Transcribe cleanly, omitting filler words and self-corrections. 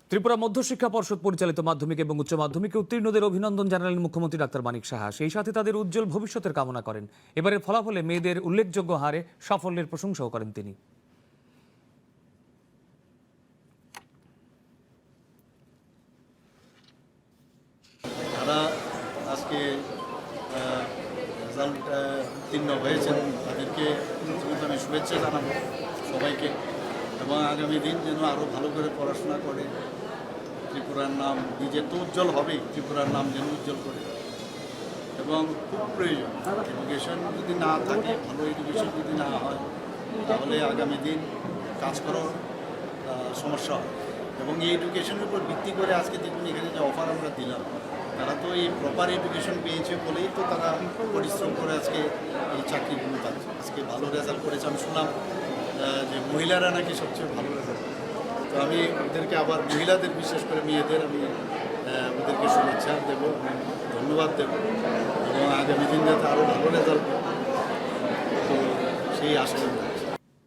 ত্রিপুরা মধ্যশিক্ষা পর্ষদ পরিচালিত মাধ্যমিক এবং উচ্চ মাধ্যমিকে উত্তীর্ণদের অভিনন্দন জানালেন মুখ্যমন্ত্রী ডাক্তার মানিক সাহা। সেই সাথে তাদের উজ্জ্বল ভবিষ্যতের কামনা করেন। এবারের ফলাফলে মেয়েদের উল্লেখযোগ্য হারে সাফল্যের প্রশংসাও করেন তিনি। যারা আজকে রেজাল্ট উত্তীর্ণ হয়েছেন তাদেরকে আমি শুভেচ্ছা জানাবো সবাইকে, এবং আগামী দিন যেন আরও ভালো করে পড়াশোনা করে ত্রিপুরার নাম নিজের তো উজ্জ্বল হবেই, ত্রিপুরার নাম যেন উজ্জ্বল করে। এবং খুব প্রয়োজন এডুকেশন যদি না থাকে, ভালো এডুকেশন যদি না হয় তাহলে আগামী দিন কাজ করার সমস্যা হয়। এবং এই এডুকেশনের উপর ভিত্তি করে আজকে দেখুন এখানে যে অফার আমরা দিলাম, তারা তো এই প্রপার এডুকেশন পেয়েছে বলেই তো তারা পরিশ্রম করে আজকে এই চাকরিগুলো পাচ্ছে। আজকে ভালো রেজাল্ট করেছে, আমি শুনলাম যে মহিলারা নাকি সবচেয়ে ভালো রেজাল্ট। তো আমি ওদেরকে আবার মহিলাদের, বিশেষ করে মেয়েদের আমি ওদেরকে শুভেচ্ছা দেবো, ধন্যবাদ দেব, এবং আগামী দিন যাতে আরও ভালো রেজাল্ট, তো সেই আশা